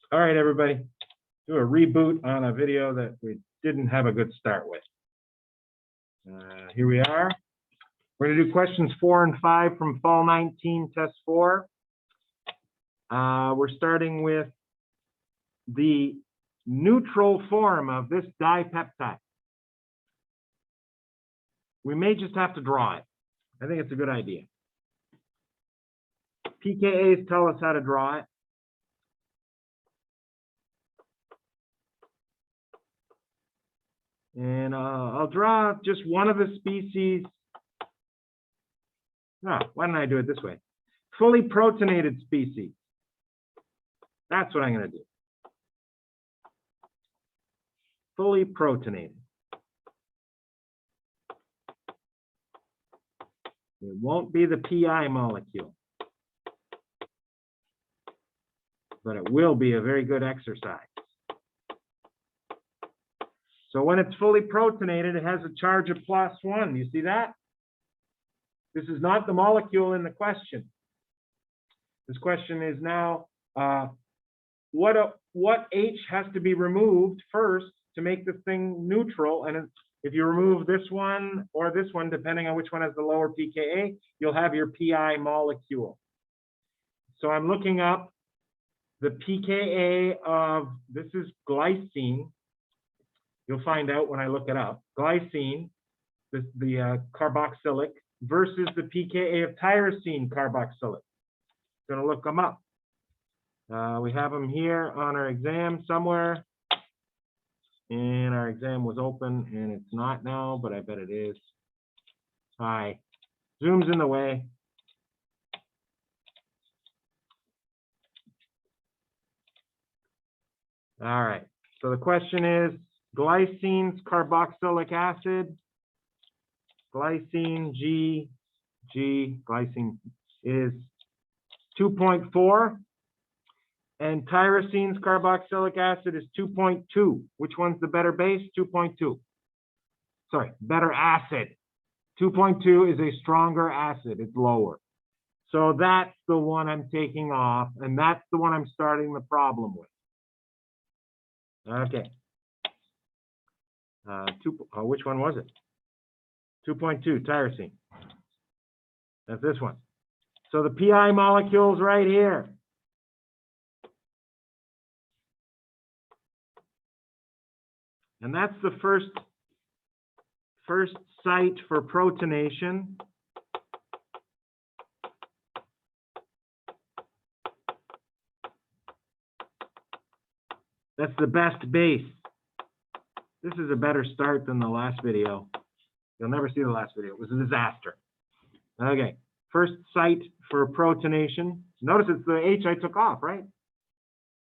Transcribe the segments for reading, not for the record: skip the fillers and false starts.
All right, everybody. Do a reboot on a video that we didn't have a good start with. Here we are. We're going to do questions 4 and 5 from Fall 19 Test 4. We're starting with the neutral form of this dipeptide. We may just have to draw it. I think it's a good idea. pKa's tell us how to draw it. And I'll draw just one of the species. No, why don't I do it this way? Fully protonated species. That's what I'm going to do. Fully protonated. It won't be the PI molecule, but it will be a very good exercise. So when it's fully protonated, it has a charge of +1. You see that? This is not the molecule in the question. This question is now, what H has to be removed first to make this thing neutral? And if you remove this one or this one, depending on which one has the lower pKa, you'll have your PI molecule. So I'm looking up the pKa of, this is glycine. You'll find out when I look it up. Glycine, the carboxylic, versus the pKa of tyrosine carboxylic. Going to look them up. We have them here on our exam somewhere. And our exam was open, and it's not now, but I bet it is. Hi. Zoom's in the way. All right. So the question is, glycine's carboxylic acid, glycine glycine is 2.4, and tyrosine's carboxylic acid is 2.2. Which one's the better base? 2.2. Sorry, better acid. 2.2 is a stronger acid. It's lower. So that's the one I'm taking off, and that's the one I'm starting the problem with. Okay. Which one was it? 2.2, tyrosine. That's this one. So the PI molecule's right here. And that's the first site for protonation. That's the best base. This is a better start than the last video. You'll never see the last video. It was a disaster. Okay, first site for protonation. Notice it's the H I took off, right?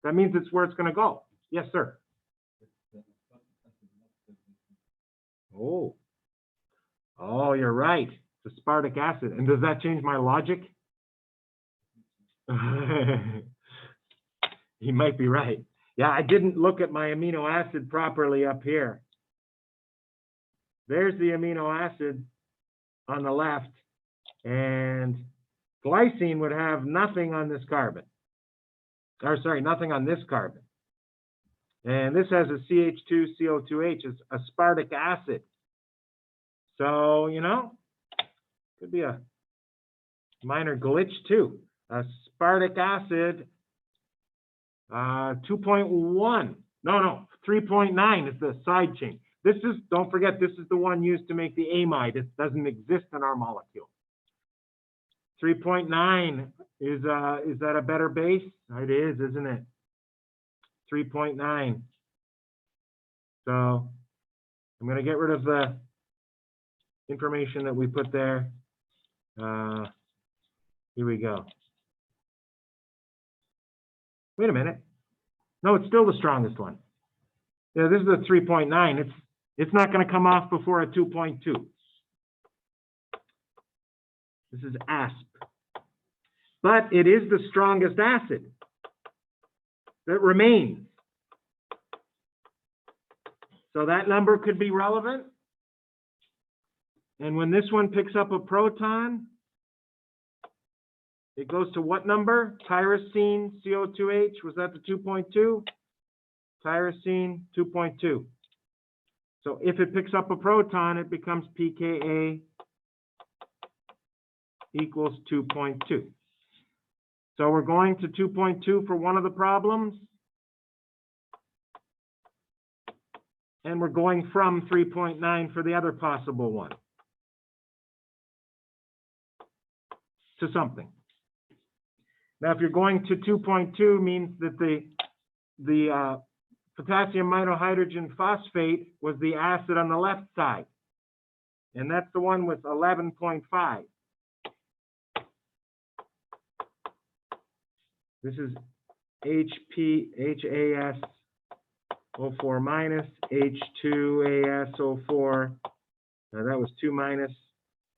That means it's where it's going to go. Yes, sir. Oh, you're right. It's aspartic acid. And does that change my logic? He might be right. Yeah, I didn't look at my amino acid properly up here. There's the amino acid on the left, and glycine would have nothing on this carbon. Or sorry, nothing on this carbon. And this has a CH2CO2H, it's aspartic acid. So, you know, could be a minor glitch too. Aspartic acid, 2.1. No, 3.9 is the side chain. This is, don't forget, this is the one used to make the amide. It doesn't exist in our molecule. 3.9 is that a better base? It is, isn't it? 3.9. So I'm going to get rid of the information that we put there. Here we go. Wait a minute. No, it's still the strongest one. Yeah, this is the 3.9. It's not going to come off before a 2.2. This is asp. But it is the strongest acid that remains. So that number could be relevant. And when this one picks up a proton, it goes to what number? Tyrosine CO2H, was that the 2.2? Tyrosine 2.2. So if it picks up a proton, it becomes pKa equals 2.2. So we're going to 2.2 for one of the problems. And we're going from 3.9 for the other possible one. To something. Now, if you're going to 2.2, means that the potassium monohydrogen phosphate was the acid on the left side. And that's the one with 11.5. This is HASO4 minus, H2ASO4. Now that was 2 minus,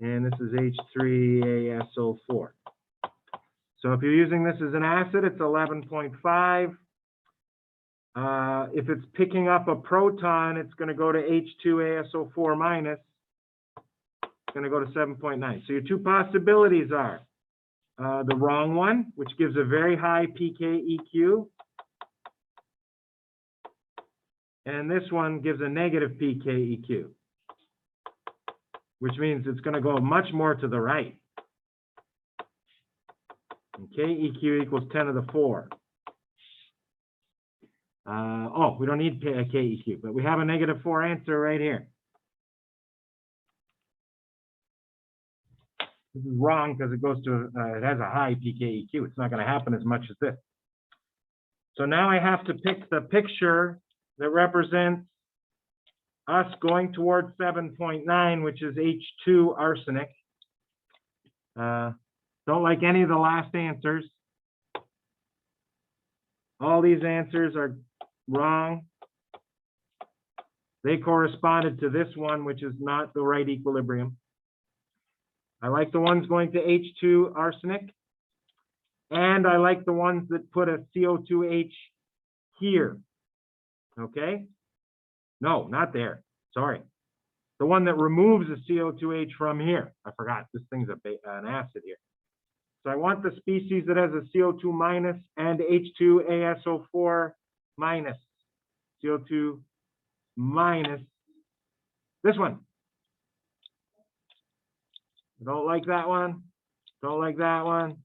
and this is H3ASO4. So if you're using this as an acid, it's 11.5. If it's picking up a proton, it's going to go to H2ASO4 minus. It's going to go to 7.9. So your two possibilities are the wrong one, which gives a very high pKeq, and this one gives a negative pKeq, which means it's going to go much more to the right. And KEQ equals 10 to the 4. Oh, we don't need KEQ, but we have a negative 4 answer right here. This is wrong because it goes to, it has a high pKeq. It's not going to happen as much as this. So now I have to pick the picture that represents us going towards 7.9, which is H2 arsenic. Don't like any of the last answers. All these answers are wrong. They corresponded to this one, which is not the right equilibrium. I like the ones going to H2 arsenic. And I like the ones that put a CO2H here. Okay? No, not there. Sorry. The one that removes the CO2H from here. I forgot, this thing's an acid here. So I want the species that has a CO2 minus and H2ASO4 minus. CO2 minus this one. Don't like that one. Don't like that one.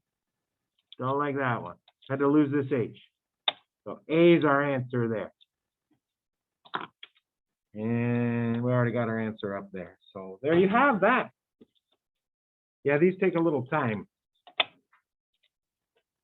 Don't like that one. Had to lose this H. So A is our answer there. And we already got our answer up there. So there you have that. Yeah, these take a little time.